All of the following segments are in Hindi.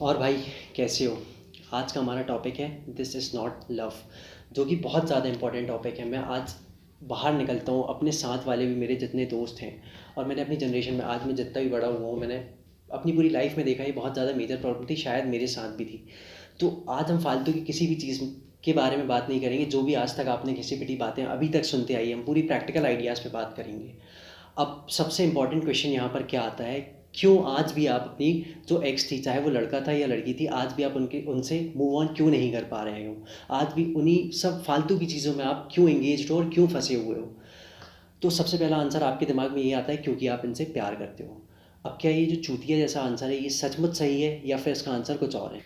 और भाई, कैसे हो? आज का हमारा टॉपिक है दिस इज़ नॉट लव, जो कि बहुत ज़्यादा इंपॉर्टेंट टॉपिक है। मैं आज बाहर निकलता हूँ, अपने साथ वाले भी मेरे जितने दोस्त हैं और मैंने अपनी जनरेशन में, आज मैं जितना भी बड़ा हुआ हूँ, मैंने अपनी पूरी लाइफ में देखा ये बहुत ज़्यादा मेजर प्रॉब्लम थी, शायद मेरे साथ भी थी। तो आज हम फालतू की किसी भी चीज़ के बारे में बात नहीं करेंगे। जो भी आज तक आपने घिसी पिटी बातें अभी तक सुनते आई, हम पूरी प्रैक्टिकल आइडियाज़ पे बात करेंगे। अब सबसे इम्पोर्टेंट क्वेश्चन यहाँ पर क्या आता है, क्यों आज भी आप अपनी जो एक्स थी, चाहे वो लड़का था या लड़की थी, आज भी आप उनके उनसे मूव ऑन क्यों नहीं कर पा रहे हो? आज भी उन्हीं सब फालतू की चीज़ों में आप क्यों एंगेज हो और क्यों फंसे हुए हो? तो सबसे पहला आंसर आपके दिमाग में ये आता है, क्योंकि आप इनसे प्यार करते हो। अब क्या ये जो चूतिया जैसा आंसर है, ये सचमुच सही है या फिर इसका आंसर कुछ और है?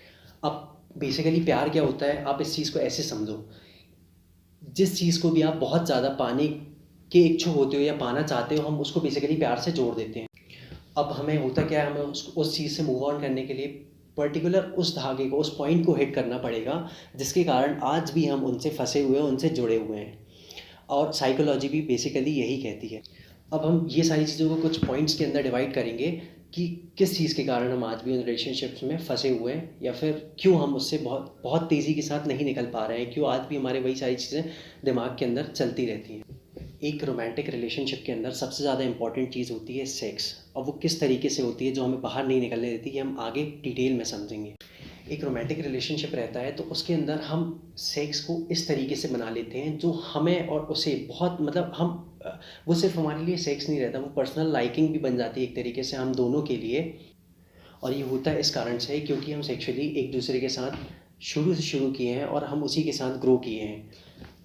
अब बेसिकली प्यार क्या होता है, आप इस चीज़ को ऐसे समझो। जिस चीज़ को भी आप बहुत ज़्यादा पाने के इच्छुक होते हो या पाना चाहते हो, हम उसको बेसिकली प्यार से जोड़ देते हैं। अब हमें होता क्या है, हमें उस चीज़ से मूव ऑन करने के लिए पर्टिकुलर उस धागे को, उस पॉइंट को हिट करना पड़ेगा, जिसके कारण आज भी हम उनसे फंसे हुए हैं, उनसे जुड़े हुए हैं। और साइकोलॉजी भी बेसिकली यही कहती है। अब हम ये सारी चीज़ों को कुछ पॉइंट्स के अंदर डिवाइड करेंगे कि किस चीज़ के कारण हम आज भी उन रिलेशनशिप्स में फंसे हुए हैं, या फिर क्यों हम उससे बहुत बहुत तेज़ी के साथ नहीं निकल पा रहे हैं, क्यों आज भी हमारे वही सारी चीज़ें दिमाग के अंदर चलती रहती हैं। एक रोमांटिक रिलेशनशिप के अंदर सबसे ज़्यादा इंपॉर्टेंट चीज़ होती है सेक्स। और वो किस तरीके से होती है, जो हमें बाहर नहीं निकलने देती, ये हम आगे डिटेल में समझेंगे। एक रोमांटिक रिलेशनशिप रहता है तो उसके अंदर हम सेक्स को इस तरीके से बना लेते हैं जो हमें और उसे बहुत, मतलब वो सिर्फ हमारे लिए सेक्स नहीं रहता, वो पर्सनल लाइकिंग भी बन जाती है एक तरीके से हम दोनों के लिए। और ये होता है इस कारण से क्योंकि हम सेक्सुअली एक दूसरे के साथ शुरू से शुरू किए हैं और हम उसी के साथ ग्रो किए हैं।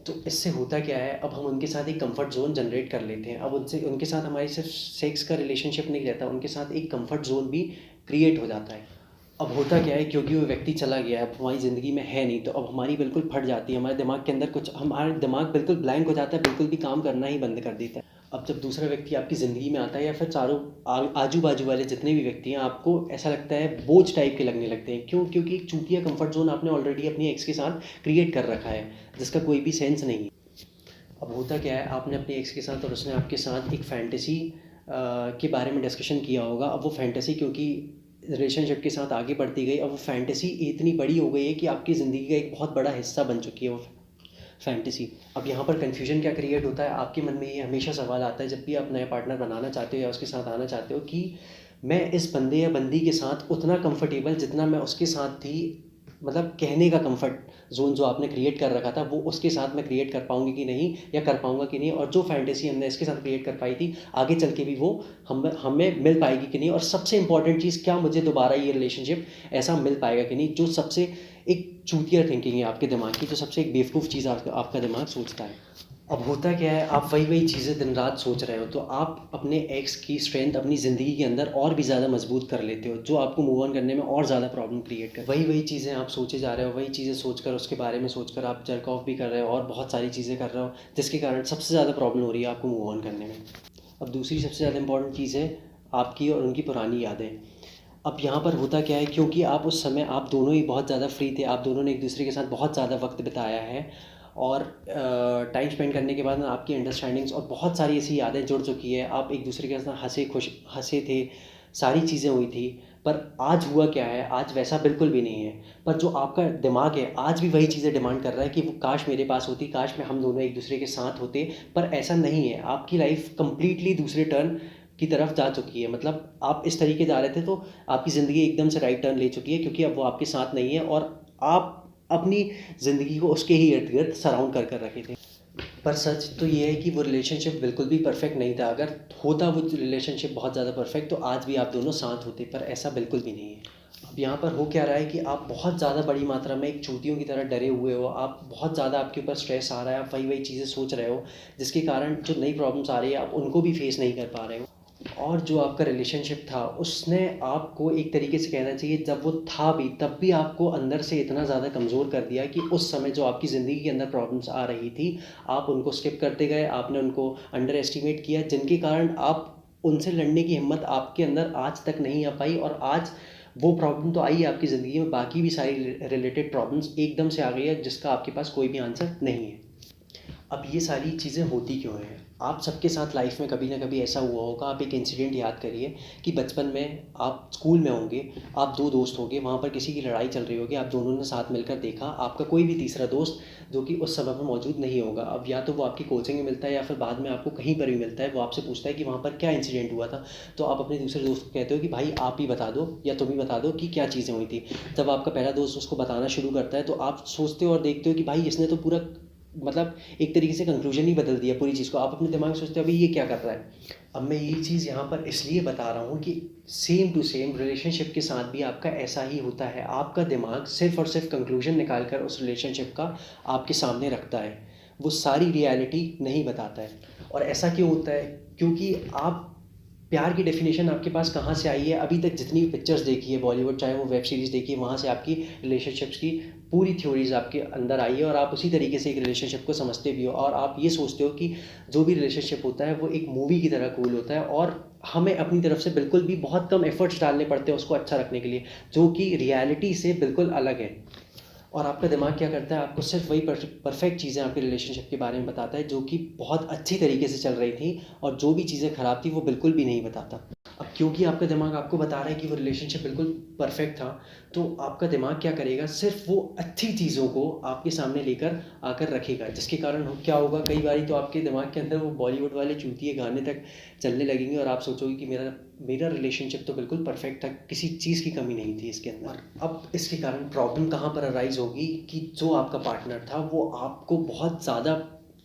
तो इससे होता क्या है, अब हम उनके साथ एक कंफर्ट जोन जनरेट कर लेते हैं। अब उनसे उनके साथ हमारी सिर्फ सेक्स का रिलेशनशिप नहीं रहता, उनके साथ एक कंफर्ट जोन भी क्रिएट हो जाता है। अब होता क्या है, क्योंकि वो व्यक्ति चला गया है, अब हमारी ज़िंदगी में है नहीं, तो अब हमारी बिल्कुल फट जाती है, हमारे दिमाग के अंदर कुछ, हमारा दिमाग बिल्कुल ब्लैंक हो जाता है, बिल्कुल भी काम करना ही बंद कर देता है। अब जब दूसरा व्यक्ति आपकी ज़िंदगी में आता है, या फिर चारों आजू बाजू वाले जितने भी व्यक्ति हैं, आपको ऐसा लगता है बोझ टाइप के लगने लगते हैं। क्यों? क्योंकि एक चूतिया कंफर्ट जोन आपने ऑलरेडी अपनी एक्स के साथ क्रिएट कर रखा है, जिसका कोई भी सेंस नहीं है। अब होता क्या है, आपने अपने एक्स के साथ और उसने आपके साथ एक फैंटेसी के बारे में डिस्कशन किया होगा। अब वो फैंटेसी क्योंकि रिलेशनशिप के साथ आगे बढ़ती गई, अब वो फैंटेसी इतनी बड़ी हो गई है कि आपकी ज़िंदगी का एक बहुत बड़ा हिस्सा बन चुकी है वो फैंटेसी। अब यहाँ पर कन्फ्यूजन क्या क्रिएट होता है, आपके मन में ये हमेशा सवाल आता है जब भी आप नया पार्टनर बनाना चाहते हो या उसके साथ आना चाहते हो, कि मैं इस बंदे या बंदी के साथ उतना कंफर्टेबल जितना मैं उसके साथ थी, मतलब कहने का कंफर्ट जोन जो आपने क्रिएट कर रखा था, वो उसके साथ मैं क्रिएट कर पाऊंगी कि नहीं, या कर पाऊंगा कि नहीं, और जो फैंटेसी हमने इसके साथ क्रिएट कर पाई थी, आगे चल के भी वो हमें मिल पाएगी कि नहीं। और सबसे इंपॉर्टेंट चीज़, क्या मुझे दोबारा ये रिलेशनशिप ऐसा मिल पाएगा कि नहीं। जो सबसे एक चूतिया थिंकिंग है आपके दिमाग की, जो सबसे एक बेवकूफ़ चीज़ आपका दिमाग सोचता है। अब होता क्या है, आप वही वही चीज़ें दिन रात सोच रहे हो, तो आप अपने एक्स की स्ट्रेंथ अपनी ज़िंदगी के अंदर और भी ज़्यादा मजबूत कर लेते हो, जो आपको मूव ऑन करने में और ज़्यादा प्रॉब्लम क्रिएट कर। वही वही चीज़ें आप सोचे जा रहे हो, वही चीज़ें सोचकर, उसके बारे में सोचकर आप जर्क ऑफ भी कर रहे हो और बहुत सारी चीज़ें कर रहे हो, जिसके कारण सबसे ज़्यादा प्रॉब्लम हो रही है आपको मूव ऑन करने में। अब दूसरी सबसे ज़्यादा इंपॉर्टेंट चीज़ है आपकी और उनकी पुरानी यादें। अब यहाँ पर होता क्या है, क्योंकि आप उस समय आप दोनों ही बहुत ज़्यादा फ्री थे, आप दोनों ने एक दूसरे के साथ बहुत ज़्यादा वक्त बिताया है, और टाइम स्पेंड करने के बाद ना आपकी अंडरस्टैंडिंग्स और बहुत सारी ऐसी यादें जुड़ चुकी है, आप एक दूसरे के साथ हंसे थे, सारी चीज़ें हुई थी। पर आज हुआ क्या है, आज वैसा बिल्कुल भी नहीं है। पर जो आपका दिमाग है आज भी वही चीज़ें डिमांड कर रहा है कि वो काश मेरे पास होती, काश में हम दोनों एक दूसरे के साथ होते। पर ऐसा नहीं है, आपकी लाइफ कंप्लीटली दूसरे टर्न की तरफ जा चुकी है। मतलब आप इस तरीके जा रहे थे, तो आपकी ज़िंदगी एकदम से राइट टर्न ले चुकी है, क्योंकि अब वो आपके साथ नहीं है और आप अपनी ज़िंदगी को उसके ही इर्द गिर्द सराउंड कर कर रखे थे। पर सच तो ये है कि वो रिलेशनशिप बिल्कुल भी परफेक्ट नहीं था। अगर होता वो रिलेशनशिप बहुत ज़्यादा परफेक्ट, तो आज भी आप दोनों साथ होते, पर ऐसा बिल्कुल भी नहीं है। अब यहाँ पर हो क्या रहा है कि आप बहुत ज़्यादा बड़ी मात्रा में एक चूतियों की तरह डरे हुए हो, आप बहुत ज़्यादा, आपके ऊपर स्ट्रेस आ रहा है, आप वही वही चीज़ें सोच रहे हो, जिसके कारण जो नई प्रॉब्लम्स आ रही है आप उनको भी फेस नहीं कर पा रहे हो। और जो आपका रिलेशनशिप था, उसने आपको एक तरीके से कहना चाहिए, जब वो था भी तब भी आपको अंदर से इतना ज़्यादा कमज़ोर कर दिया कि उस समय जो आपकी ज़िंदगी के अंदर प्रॉब्लम्स आ रही थी, आप उनको स्किप करते गए, आपने उनको अंडर एस्टिमेट किया, जिनके कारण आप उनसे लड़ने की हिम्मत आपके अंदर आज तक नहीं आ पाई। और आज वो प्रॉब्लम तो आई है आपकी ज़िंदगी में, बाकी भी सारी रिलेटेड प्रॉब्लम्स एकदम से आ गई है, जिसका आपके पास कोई भी आंसर नहीं है। अब ये सारी चीज़ें होती क्यों हैं? आप सबके साथ लाइफ में कभी ना कभी ऐसा हुआ होगा। आप एक इंसिडेंट याद करिए कि बचपन में आप स्कूल में होंगे, आप दो दोस्त होंगे, वहाँ पर किसी की लड़ाई चल रही होगी, आप दोनों ने साथ मिलकर देखा, आपका कोई भी तीसरा दोस्त जो कि उस समय पर मौजूद नहीं होगा, अब या तो वो आपकी कोचिंग में मिलता है या फिर बाद में आपको कहीं पर भी मिलता है, वो आपसे पूछता है कि वहाँ पर क्या इंसिडेंट हुआ था। तो आप अपने दूसरे दोस्त को कहते हो कि भाई आप ही बता दो या तुम ही बता दो कि क्या चीज़ें हुई थी। जब आपका पहला दोस्त उसको बताना शुरू करता है तो आप सोचते हो और देखते हो कि भाई इसने तो पूरा मतलब एक तरीके से कंक्लूजन ही बदल दिया पूरी चीज़ को। आप अपने दिमाग में सोचते हो अभी ये क्या कर रहा है। अब मैं ये चीज़ यहाँ पर इसलिए बता रहा हूँ कि सेम टू सेम रिलेशनशिप के साथ भी आपका ऐसा ही होता है। आपका दिमाग सिर्फ और सिर्फ कंक्लूजन निकाल कर उस रिलेशनशिप का आपके सामने रखता है, वो सारी रियलिटी नहीं बताता है। और ऐसा क्यों होता है? क्योंकि आप प्यार की डेफिनेशन आपके पास कहाँ से आई है? अभी तक जितनी भी पिक्चर्स देखी है बॉलीवुड, चाहे वो वेब सीरीज़ देखी है, वहाँ से आपकी रिलेशनशिप्स की पूरी थ्योरीज आपके अंदर आई है और आप उसी तरीके से एक रिलेशनशिप को समझते भी हो और आप ये सोचते हो कि जो भी रिलेशनशिप होता है वो एक मूवी की तरह कूल होता है और हमें अपनी तरफ से बिल्कुल भी बहुत कम एफर्ट्स डालने पड़ते हैं उसको अच्छा रखने के लिए, जो कि रियलिटी से बिल्कुल अलग है। और आपका दिमाग क्या करता है, आपको सिर्फ वही परफेक्ट चीज़ें आपके रिलेशनशिप के बारे में बताता है जो कि बहुत अच्छी तरीके से चल रही थी, और जो भी चीज़ें ख़राब थी वो बिल्कुल भी नहीं बताता। अब क्योंकि आपका दिमाग आपको बता रहा है कि वो रिलेशनशिप बिल्कुल परफेक्ट था, तो आपका दिमाग क्या करेगा, सिर्फ वो अच्छी चीज़ों को आपके सामने लेकर आकर रखेगा, जिसके कारण क्या होगा, कई बार तो आपके दिमाग के अंदर वो बॉलीवुड वाले चूतिए गाने तक चलने लगेंगे और आप सोचोगे कि मेरा मेरा रिलेशनशिप तो बिल्कुल परफेक्ट था, किसी चीज़ की कमी नहीं थी इसके अंदर। अब इसके कारण प्रॉब्लम कहाँ पर अराइज होगी कि जो आपका पार्टनर था वो आपको बहुत ज़्यादा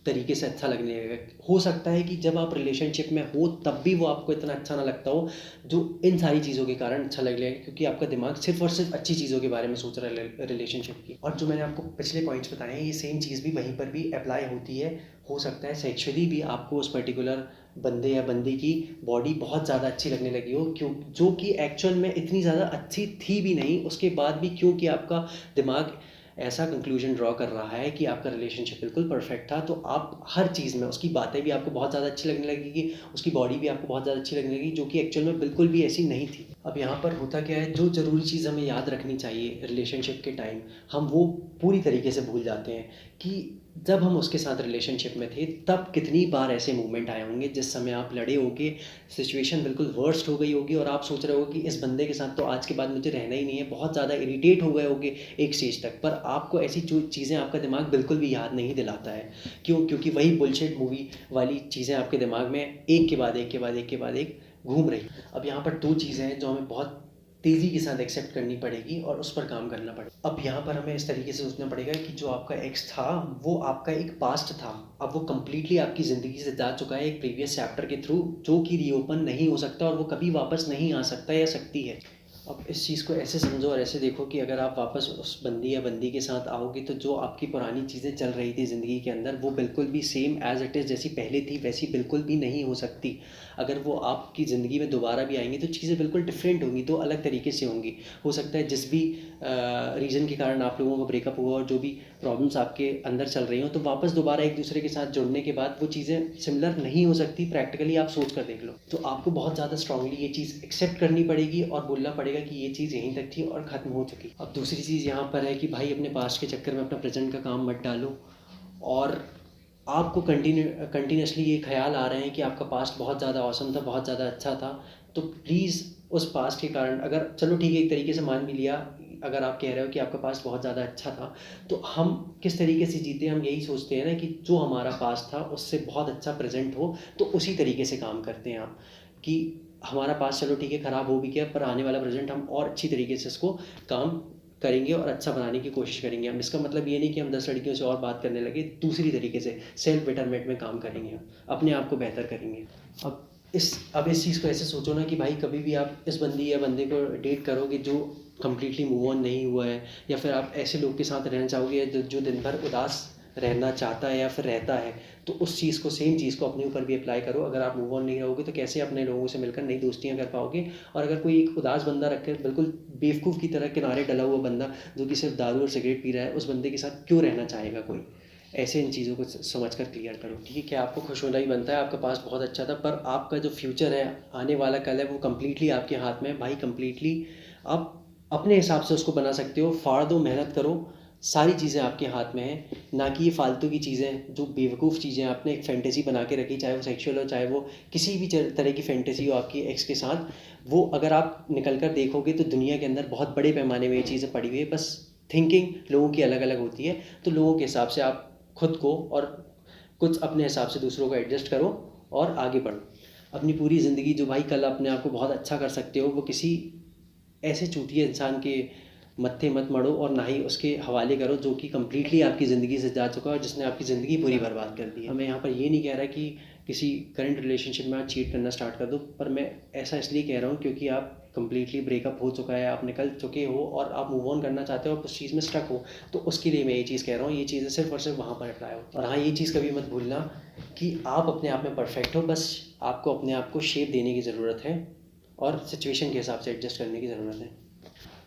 तरीके से अच्छा लगने लगेगा। हो सकता है कि जब आप रिलेशनशिप में हो तब भी वो आपको इतना अच्छा ना लगता हो, जो इन सारी चीज़ों के कारण अच्छा लगने लगेगा, क्योंकि आपका दिमाग सिर्फ और सिर्फ अच्छी चीज़ों के बारे में सोच रहा है रिलेशनशिप की। और जो मैंने आपको पिछले पॉइंट्स बताए हैं, ये सेम चीज़ भी वहीं पर भी अप्लाई होती है। हो सकता है सेक्सुअली भी आपको उस पर्टिकुलर बंदे या बंदी की बॉडी बहुत ज़्यादा अच्छी लगने लगी हो, क्यों, जो कि एक्चुअल में इतनी ज़्यादा अच्छी थी भी नहीं, उसके बाद भी क्योंकि आपका दिमाग ऐसा कंक्लूजन ड्रॉ कर रहा है कि आपका रिलेशनशिप बिल्कुल परफेक्ट था, तो आप हर चीज़ में उसकी बातें भी आपको बहुत ज़्यादा अच्छी लगने लगेगी, उसकी बॉडी भी आपको बहुत ज़्यादा अच्छी लगने लगेगी, जो कि एक्चुअल में बिल्कुल भी ऐसी नहीं थी। अब यहाँ पर होता क्या है, जो ज़रूरी चीज़ हमें याद रखनी चाहिए रिलेशनशिप के टाइम, हम वो पूरी तरीके से भूल जाते हैं कि जब हम उसके साथ रिलेशनशिप में थे तब कितनी बार ऐसे मोमेंट आए होंगे जिस समय आप लड़े होगे, सिचुएशन बिल्कुल वर्स्ट हो गई होगी और आप सोच रहे हो कि इस बंदे के साथ तो आज के बाद मुझे रहना ही नहीं है, बहुत ज़्यादा इरिटेट हो गए होगे एक स्टेज तक, पर आपको ऐसी जो चीज़ें आपका दिमाग बिल्कुल भी याद नहीं दिलाता है। क्यों? क्योंकि वही बुलशिट मूवी वाली चीज़ें आपके दिमाग में एक के बाद एक के बाद एक के बाद एक घूम रही। अब यहाँ पर दो चीज़ें हैं जो हमें बहुत तेज़ी के साथ एक्सेप्ट करनी पड़ेगी और उस पर काम करना पड़ेगा। अब यहाँ पर हमें इस तरीके से सोचना पड़ेगा कि जो आपका एक्स था वो आपका एक पास्ट था, अब वो कम्प्लीटली आपकी ज़िंदगी से जा चुका है एक प्रीवियस चैप्टर के थ्रू, जो कि रीओपन नहीं हो सकता और वो कभी वापस नहीं आ सकता या सकती है। अब इस चीज़ को ऐसे समझो और ऐसे देखो कि अगर आप वापस उस बंदी या बंदी के साथ आओगे तो जो आपकी पुरानी चीज़ें चल रही थी ज़िंदगी के अंदर वो बिल्कुल भी सेम एज़ इट इज़ जैसी पहले थी वैसी बिल्कुल भी नहीं हो सकती। अगर वो आपकी ज़िंदगी में दोबारा भी आएंगी तो चीज़ें बिल्कुल डिफरेंट होंगी, तो अलग तरीके से होंगी। हो सकता है जिस भी रीज़न के कारण आप लोगों का ब्रेकअप हुआ और जो भी प्रॉब्लम्स आपके अंदर चल रही हो, तो वापस दोबारा एक दूसरे के साथ जुड़ने के बाद वो चीज़ें सिमिलर नहीं हो सकती। प्रैक्टिकली आप सोच कर देख लो, तो आपको बहुत ज़्यादा स्ट्रांगली ये चीज़ एक्सेप्ट करनी पड़ेगी और बोलना पड़ेगा कि ये चीज़ यहीं तक थी और ख़त्म हो चुकी। अब दूसरी चीज़ यहाँ पर है कि भाई अपने पास्ट के चक्कर में अपना प्रेजेंट का काम मत डालो, और आपको कंटिन्यूसली ये ख्याल आ रहे हैं कि आपका पास्ट बहुत ज़्यादा औसम था, बहुत ज़्यादा अच्छा था, तो प्लीज़ उस पास्ट के कारण, अगर चलो ठीक है एक तरीके से मान भी लिया, अगर आप कह रहे हो कि आपका पास्ट बहुत ज़्यादा अच्छा था, तो हम किस तरीके से जीते, हम यही सोचते हैं ना कि जो हमारा पास्ट था उससे बहुत अच्छा प्रेजेंट हो, तो उसी तरीके से काम करते हैं हम कि हमारा पास्ट चलो ठीक है ख़राब हो भी गया, पर आने वाला प्रेजेंट हम और अच्छी तरीके से इसको काम करेंगे और अच्छा बनाने की कोशिश करेंगे हम। इसका मतलब ये नहीं कि हम 10 लड़कियों से और बात करने लगे, दूसरी तरीके से सेल्फ बेटरमेंट में काम करेंगे, हम अपने आप को बेहतर करेंगे। अब इस चीज़ को ऐसे सोचो ना कि भाई कभी भी आप इस बंदी या बंदे को डेट करोगे जो कम्प्लीटली मूव ऑन नहीं हुआ है, या फिर आप ऐसे लोग के साथ रहना चाहोगे जो दिन भर उदास रहना चाहता है या फिर रहता है, तो उस चीज़ को, सेम चीज़ को अपने ऊपर भी अप्लाई करो। अगर आप मूव ऑन नहीं रहोगे तो कैसे अपने लोगों से मिलकर नई दोस्तियाँ कर पाओगे? और अगर कोई एक उदास बंदा रख कर, बिल्कुल बेवकूफ़ की तरह किनारे डला हुआ बंदा जो कि सिर्फ दारू और सिगरेट पी रहा है, उस बंदे के साथ क्यों रहना चाहेगा कोई? ऐसे इन चीज़ों को समझ कर क्लियर करो। ठीक है, आपको खुश होना ही बनता है, आपका पास्ट बहुत अच्छा था, पर आपका जो फ्यूचर है, आने वाला कल है, वो कम्प्लीटली आपके हाथ में है भाई। कम्प्लीटली आप अपने हिसाब से उसको बना सकते हो। फाड़ दो, मेहनत करो, सारी चीज़ें आपके हाथ में हैं, ना कि ये फालतू की चीज़ें जो बेवकूफ़ चीज़ें आपने एक फ़ैंटेसी बना के रखी, चाहे वो सेक्सुअल हो, चाहे वो किसी भी तरह की फ़ैंटेसी हो आपकी एक्स के साथ, वो अगर आप निकल कर देखोगे तो दुनिया के अंदर बहुत बड़े पैमाने में ये चीज़ें पड़ी हुई है। बस थिंकिंग लोगों की अलग अलग होती है, तो लोगों के हिसाब से आप खुद को और कुछ अपने हिसाब से दूसरों को एडजस्ट करो और आगे बढ़ो। अपनी पूरी ज़िंदगी जो भाई कल अपने आप को बहुत अच्छा कर सकते हो, वो किसी ऐसे चूतिए इंसान के मत्थे मत मढ़ो और ना ही उसके हवाले करो जो कि कम्प्लीटली आपकी ज़िंदगी से जा चुका है और जिसने आपकी ज़िंदगी पूरी बर्बाद कर दी है। मैं यहाँ पर ये नहीं कह रहा कि किसी करंट रिलेशनशिप में आप चीट करना स्टार्ट कर दो, पर मैं ऐसा इसलिए कह रहा हूँ क्योंकि आप कम्प्लीटली ब्रेकअप हो चुका है, आप निकल चुके हो और आप मूव ऑन करना चाहते हो, आप उस चीज़ में स्टक हो, तो उसके लिए मैं ये चीज़ कह रहा हूँ। ये चीज़ें सिर्फ और सिर्फ वहाँ पर अप्लाई हो। और हाँ, ये चीज़ कभी मत भूलना कि आप अपने आप में परफेक्ट हो, बस आपको अपने आप को शेप देने की ज़रूरत है और सिचुएशन के हिसाब से एडजस्ट करने की ज़रूरत है।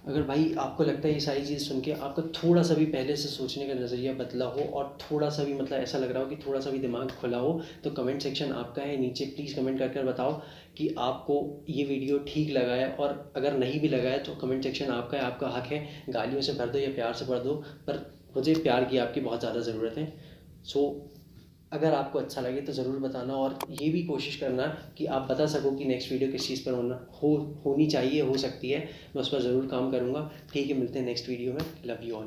अगर भाई आपको लगता है ये सारी चीज़ सुन के आपका थोड़ा सा भी पहले से सोचने का नज़रिया बदला हो और थोड़ा सा भी मतलब ऐसा लग रहा हो कि थोड़ा सा भी दिमाग खुला हो, तो कमेंट सेक्शन आपका है, नीचे प्लीज़ कमेंट कर कर बताओ कि आपको ये वीडियो ठीक लगा है। और अगर नहीं भी लगा है तो कमेंट सेक्शन आपका है, आपका हक है, गालियों से भर दो या प्यार से भर दो, पर मुझे प्यार की आपकी बहुत ज़्यादा ज़रूरत है। सो अगर आपको अच्छा लगे तो ज़रूर बताना और ये भी कोशिश करना कि आप बता सको कि नेक्स्ट वीडियो किस चीज़ पर होनी चाहिए, हो सकती है। मैं उस पर ज़रूर काम करूँगा। ठीक है, मिलते हैं नेक्स्ट वीडियो में। Love you all.